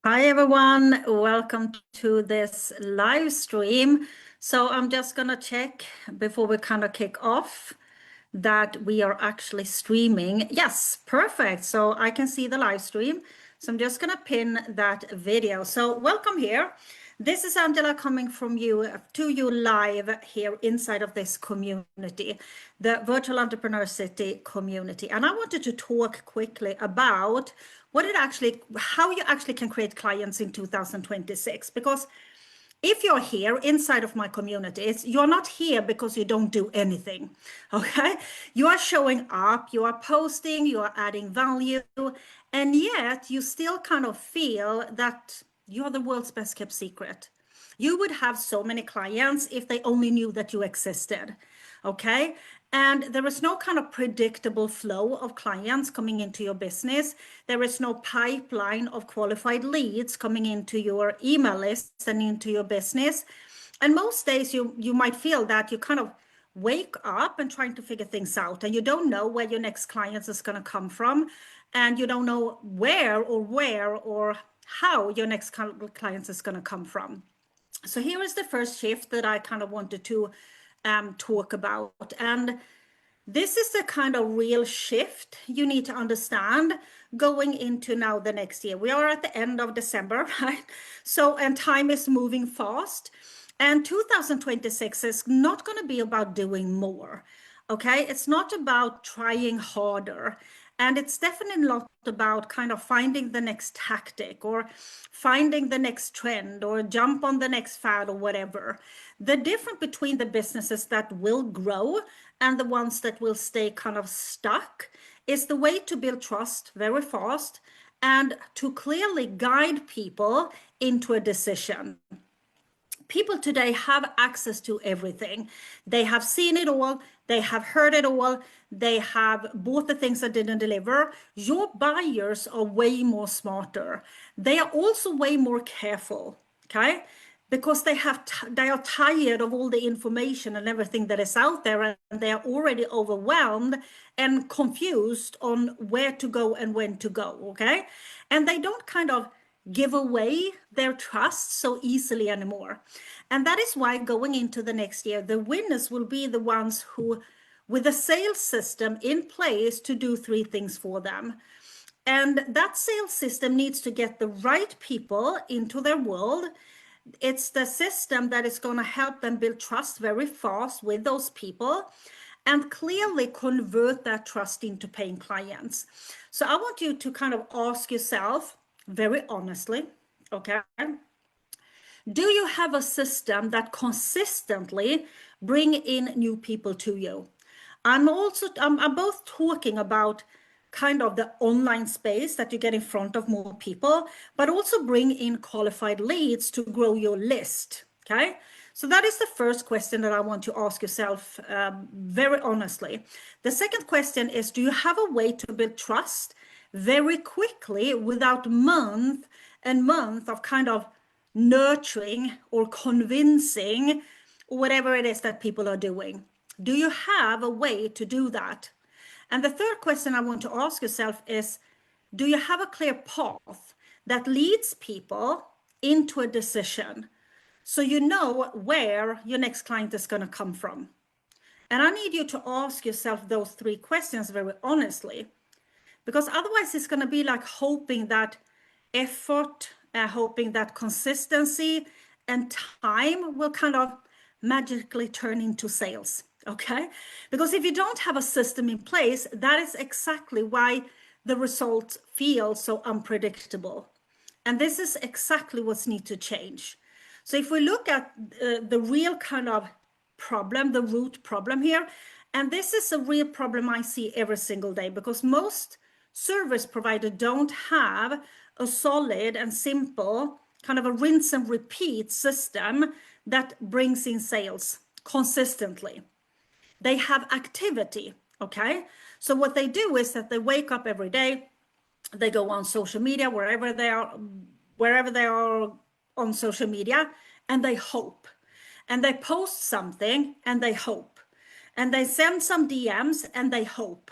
Hi everyone, welcome to this live stream. So I'm just gonna check before we kind of kick off that we are actually streaming. Yes, perfect. So I can see the live stream. So I'm just gonna pin that video. So welcome here. This is Angela coming from you to you live here inside of this community, the Virtual Entrepreneur City community. And I wanted to talk quickly about how you actually can create clients in 2026. Because if you're here inside of my communities, you're not here because you don't do anything, okay? You are showing up, you are posting, you are adding value, and yet you still kind of feel that you're the world's best kept secret. You would have so many clients if they only knew that you existed, okay? And there is no kind of predictable flow of clients coming into your business. There is no pipeline of qualified leads coming into your email list and into your business. And most days you might feel that you kind of wake up and trying to figure things out, and you don't know where your next clients is going to come from, and you don't know where or how your next clients is going to come from. So here is the first shift that I kind of wanted to talk about. And this is the kind of real shift you need to understand going into now the next year. We are at the end of December, right? So, and time is moving fast. And 2026 is not going to be about doing more. Okay, it's not about trying harder. And it's definitely not about kind of finding the next tactic or finding the next trend or jump on the next fad or whatever. The difference between the businesses that will grow and the ones that will stay kind of stuck is the way to build trust very fast and to clearly guide people into a decision. People today have access to everything. They have seen it all. They have heard it all. They have bought the things that didn't deliver. Your buyers are way more smarter. They are also way more careful, okay? Because they are tired of all the information and everything that is out there, and they are already overwhelmed and confused on where to go and when to go, okay? And they don't kind of give away their trust so easily anymore. And that is why going into the next year, the winners will be the ones who, with a sales system in place to do three things for them. And that sales system needs to get the right people into their world. It's the system that is going to help them build trust very fast with those people and clearly convert that trust into paying clients. So I want you to kind of ask yourself very honestly, okay, do you have a system that consistently bring in new people to you? I'm both talking about kind of the online space that you get in front of more people, but also bring in qualified leads to grow your list. Okay. So that is the first question that I want to ask yourself very honestly. The second question is, do you have a way to build trust very quickly without month and month of kind of nurturing or convincing or whatever it is that people are doing? Do you have a way to do that? And the third question I want to ask yourself is, do you have a clear path that leads people into a decision so you know where your next client is going to come from? And I need you to ask yourself those three questions very honestly, because otherwise it's going to be like hoping that effort, hoping that consistency and time will kind of magically turn into sales. Okay, because if you don't have a system in place, that is exactly why the results feel so unpredictable. And this is exactly what's need to change. So if we look at the real kind of problem, the root problem here, and this is a real problem I see every single day, because most service providers don't have a solid and simple kind of a rinse and repeat system that brings in sales consistently. They have activity, okay? So what they do is that they wake up every day, they go on social media, wherever they are on social media, and they hope. And they post something and they hope. And they send some DMs and they hope.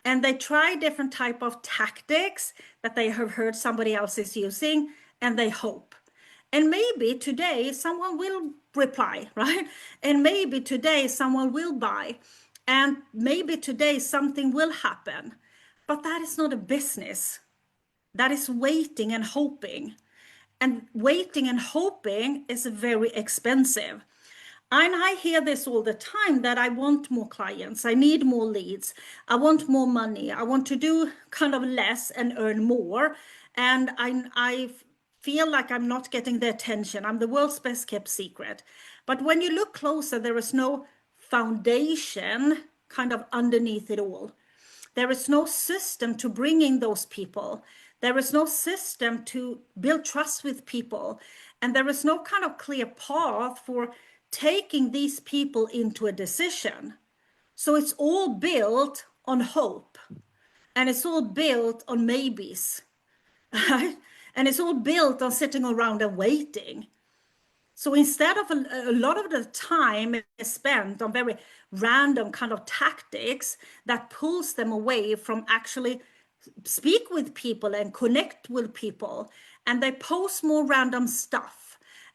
and they try different type of tactics that they have heard somebody else is using, and they hope. And maybe today someone will reply, right? And maybe today someone will buy. And maybe today something will happen. But that is not a business. That is waiting and hoping. And waiting and hoping is very expensive. And I hear this all the time, that I want more clients, I need more leads, I want more money, I want to do kind of less and earn more. And I feel like I'm not getting the attention. I'm the world's best kept secret. But when you look closer, there is no foundation kind of underneath it all. There is no system to bring in those people. There is no system to build trust with people. And there is no kind of clear path for taking these people into a decision. So it's all built on hope, and it's all built on maybes, right? And it's all built on sitting around and waiting. So instead of a lot of the time is spent on very random kind of tactics that pulls them away from actually speak with people and connect with people, and they post more random stuff,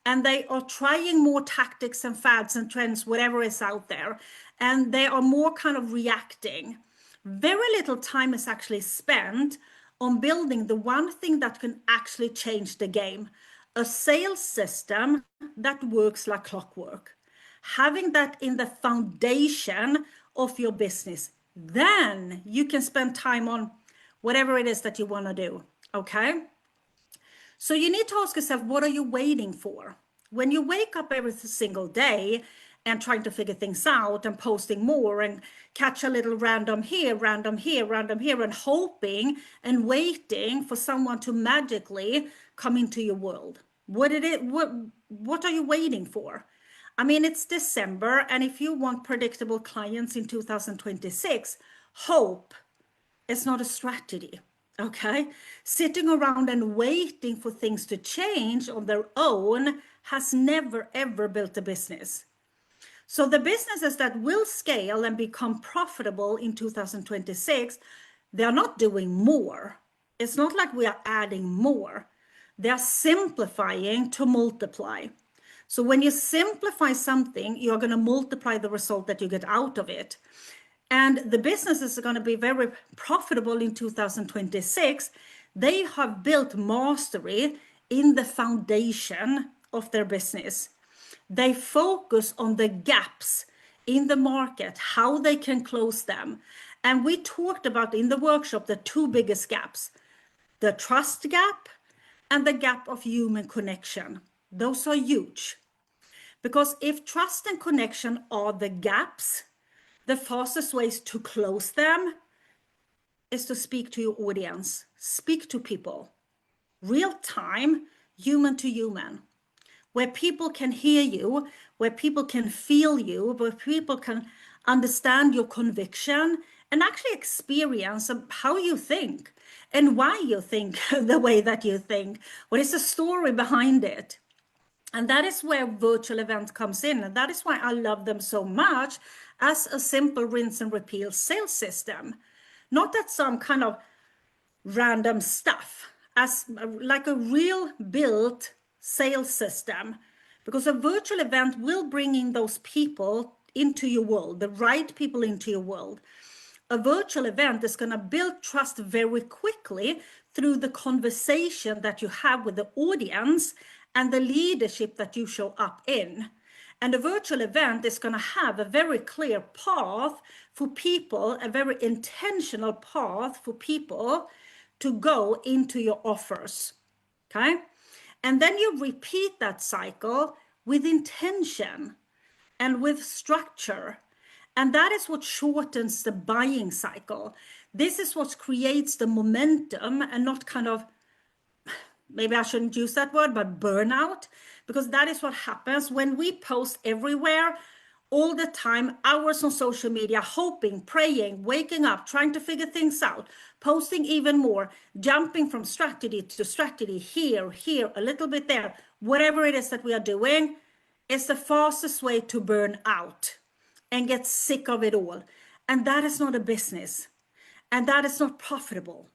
and they are trying more tactics and fads and trends, whatever is out there, and they are more kind of reacting. Very little time is actually spent on building the one thing that can actually change the game: a sales system that works like clockwork. Having that in the foundation of your business, then you can spend time on whatever it is that you want to do. Okay? So you need to ask yourself, what are you waiting for? When you wake up every single day and trying to figure things out and posting more and catch a little random here, random here, random here, and hoping and waiting for someone to magically come into your world. What are you waiting for? I mean, it's December, and if you want predictable clients in 2026, hope is not a strategy. Okay, sitting around and waiting for things to change on their own has never ever built a business. So the businesses that will scale and become profitable in 2026, they are not doing more. It's not like we are adding more. They are simplifying to multiply. So when you simplify something, you're going to multiply the result that you get out of it. And the businesses are going to be very profitable in 2026. They have built mastery in the foundation of their business. They focus on the gaps in the market, how they can close them. And we talked about in the workshop the two biggest gaps: the trust gap and the gap of human connection. Those are huge. Because if trust and connection are the gaps, the fastest ways to close them is to speak to your audience, speak to people, real time, human to human, where people can hear you, where people can feel you, where people can understand your conviction and actually experience how you think and why you think the way that you think. What is the story behind it? And that is where virtual events comes in. And that is why I love them so much as a simple rinse and repeat sales system. Not that some kind of random stuff, as like a real built sales system. Because a virtual event will bring in those people into your world, the right people into your world. A virtual event is going to build trust very quickly through the conversation that you have with the audience and the leadership that you show up in. And a virtual event is going to have a very clear path for people, a very intentional path for people to go into your offers. Okay? And then you repeat that cycle with intention and with structure. And that is what shortens the buying cycle. This is what creates the momentum and not kind of, maybe I shouldn't use that word, but burnout, because that is what happens when we post everywhere all the time, hours on social media, hoping, praying, waking up, trying to figure things out, posting even more, jumping from strategy to strategy, here, a little bit there, whatever it is that we are doing, is the fastest way to burn out and get sick of it all. And that is not a business. and that is not profitable,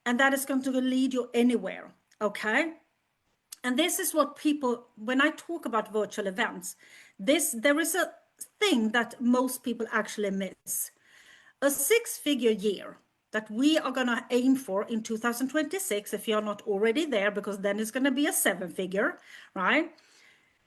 and that is going to lead you anywhere. Okay. And this is what people, when I talk about virtual events, there is a thing that most people actually miss. A 6-figure year that we are going to aim for in 2026, if you're not already there, because then it's going to be a 7-figure, right?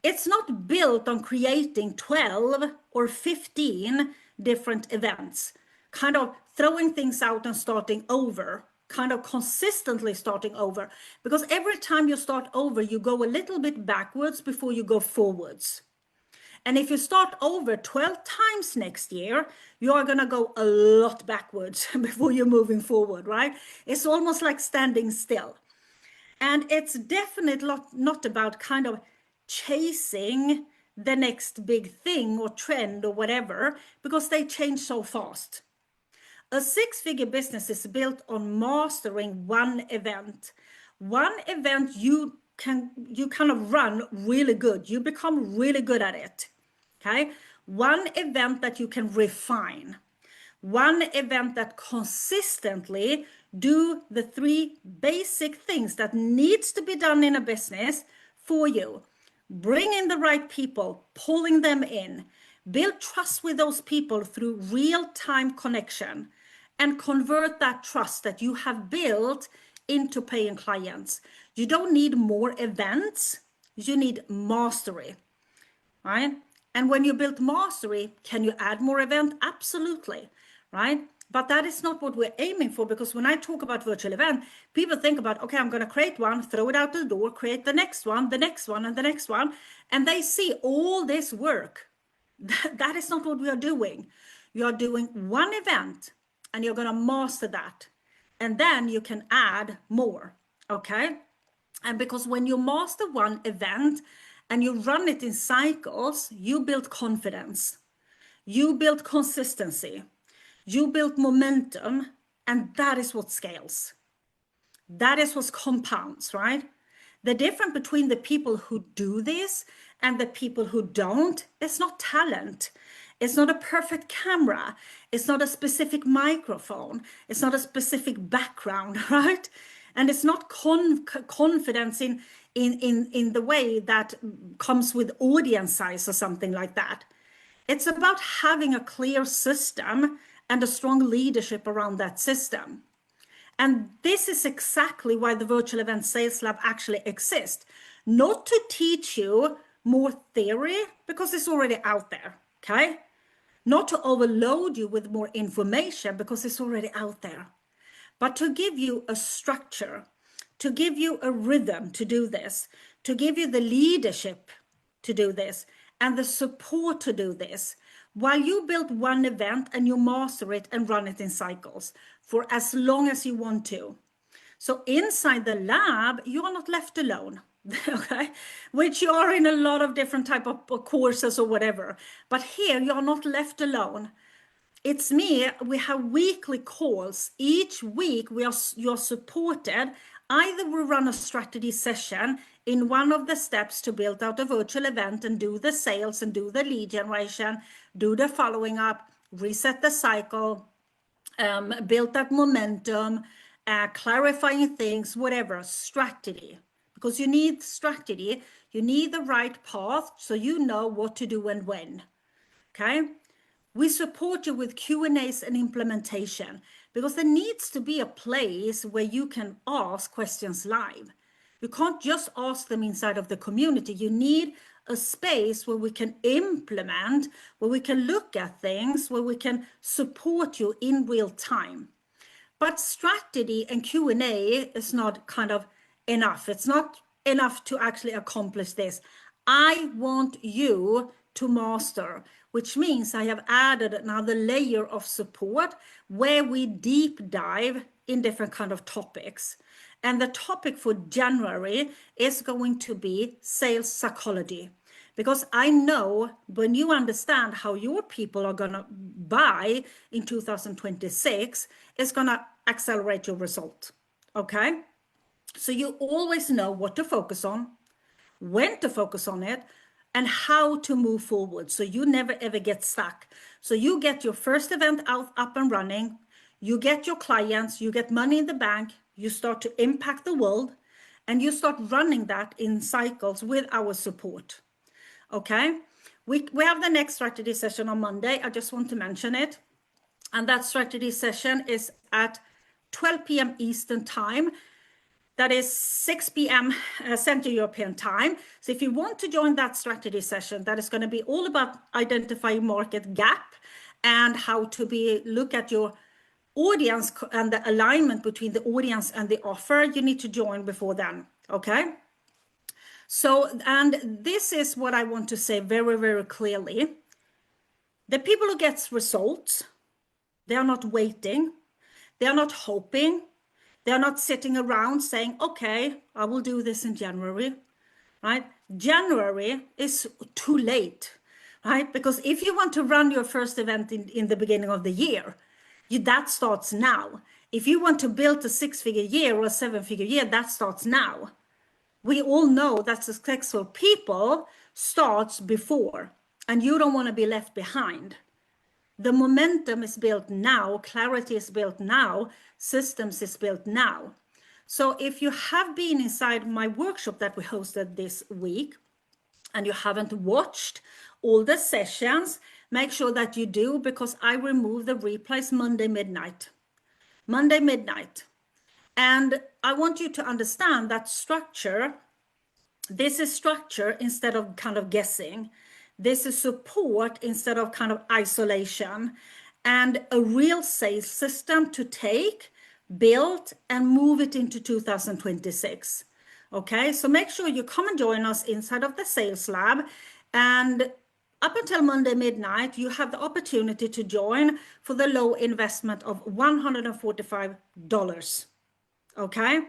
It's not built on creating 12 or 15 different events, kind of throwing things out and starting over, kind of consistently starting over. Because every time you start over, you go a little bit backwards before you go forwards. And if you start over 12 times next year, you are going to go a lot backwards before you're moving forward, right? It's almost like standing still. And it's definitely not about kind of chasing the next big thing or trend or whatever, because they change so fast. A 6-figure business is built on mastering one event. One event you kind of run really good. You become really good at it. Okay? One event that you can refine. One event that consistently do the 3 basic things that needs to be done in a business for you. Bring in the right people, pulling them in, build trust with those people through real-time connection, and convert that trust that you have built into paying clients. You don't need more events, you need mastery, right? And when you build mastery, can you add more event? Absolutely, right? But that is not what we're aiming for, because when I talk about virtual event, people think about, okay, I'm going to create one, throw it out the door, create the next one, the next one, and the next one. And they see all this work. That is not what we are doing. You are doing one event and you're going to master that. And then you can add more, okay? And because when you master one event and you run it in cycles, you build confidence, you build consistency, you build momentum, and that is what scales. That is what compounds, right? The difference between the people who do this and the people who don't is not talent. It's not a perfect camera. It's not a specific microphone. It's not a specific background, right? And it's not confidence in the way that comes with audience size or something like that. It's about having a clear system and a strong leadership around that system. And this is exactly why the Virtual Event Sales Lab actually exists. Not to teach you more theory, because it's already out there, okay? Not to overload you with more information, because it's already out there. But to give you a structure, to give you a rhythm to do this, to give you the leadership to do this, and the support to do this, while you build one event and you master it and run it in cycles for as long as you want to. So inside the lab, you are not left alone, okay? Which you are in a lot of different type of courses or whatever. But here you are not left alone. It's me. We have weekly calls. Each week you're supported. Either we run a strategy session in one of the steps to build out a virtual event and do the sales and do the lead generation, do the following up, reset the cycle, build that momentum, clarifying things, whatever, strategy. Because you need strategy, you need the right path so you know what to do and when, okay? We support you with Q&As and implementation, because there needs to be a place where you can ask questions live. You can't just ask them inside of the community. You need a space where we can implement, where we can look at things, where we can support you in real time. But strategy and Q&A is not kind of enough. It's not enough to actually accomplish this. I want you to master, which means I have added another layer of support where we deep dive in different kind of topics. And the topic for January is going to be sales psychology. Because I know when you understand how your people are going to buy in 2026, it's going to accelerate your result. Okay? So you always know what to focus on, when to focus on it, and how to move forward. So you never ever get stuck. So you get your first event out up and running. you get your clients, you get money in the bank, you start to impact the world, and you start running that in cycles with our support. Okay, we have the next strategy session on Monday. I just want to mention it. And that strategy session is at 12 p.m. Eastern time. That is 6 p.m. Central European time. So if you want to join that strategy session, that is going to be all about identifying market gap and how to look at your audience and the alignment between the audience and the offer, you need to join before then. Okay. So, and this is what I want to say very, very clearly. The people who get results, they are not waiting. They are not hoping. They're not sitting around saying, okay, I will do this in January, right? January is too late, right? Because if you want to run your first event in the beginning of the year, that starts now. If you want to build a 6-figure year or a 7-figure year, that starts now. We all know that successful people starts before, and you don't want to be left behind. The momentum is built now, clarity is built now, systems is built now. So if you have been inside my workshop that we hosted this week and you haven't watched all the sessions, make sure that you do, because I remove the replays Monday midnight. Monday midnight. And I want you to understand that structure, this is structure instead of kind of guessing. This is support instead of kind of isolation, and a real sales system to take, build, and move it into 2026. Okay, so make sure you come and join us inside of the Sales Lab. And up until Monday midnight, you have the opportunity to join for the low investment of $145. Okay,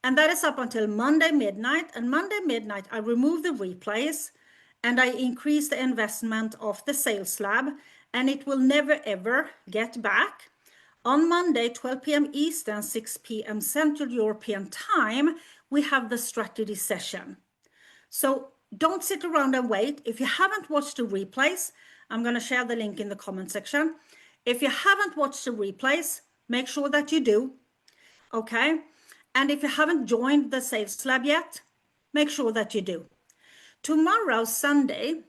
and that is up until Monday midnight. And Monday midnight, I remove the replays and I increase the investment of the Sales Lab, and it will never ever get back. On Monday, 12 p.m. Eastern, 6 p.m. Central European time, we have the strategy session. So don't sit around and wait. If you haven't watched the replays, I'm going to share the link in the comment section. If you haven't watched the replays, make sure that you do. Okay. And if you haven't joined the Sales Lab yet, make sure that you do. Tomorrow, Sunday,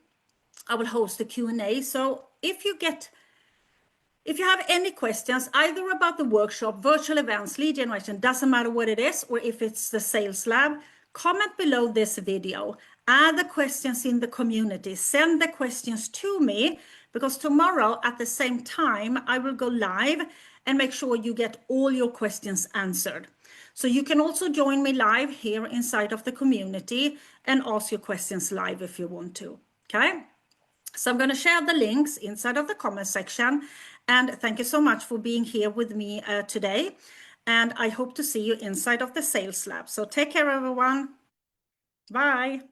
I will host a Q&A. So if you have any questions, either about the workshop, virtual events, lead generation, doesn't matter what it is, or if it's the Sales Lab, comment below this video. Add the questions in the community. Send the questions to me, because tomorrow at the same time, I will go live and make sure you get all your questions answered. So you can also join me live here inside of the community and ask your questions live if you want to. Okay. So I'm going to share the links inside of the comment section. And thank you so much for being here with me today. And I hope to see you inside of the Sales Lab. So take care, everyone. Bye.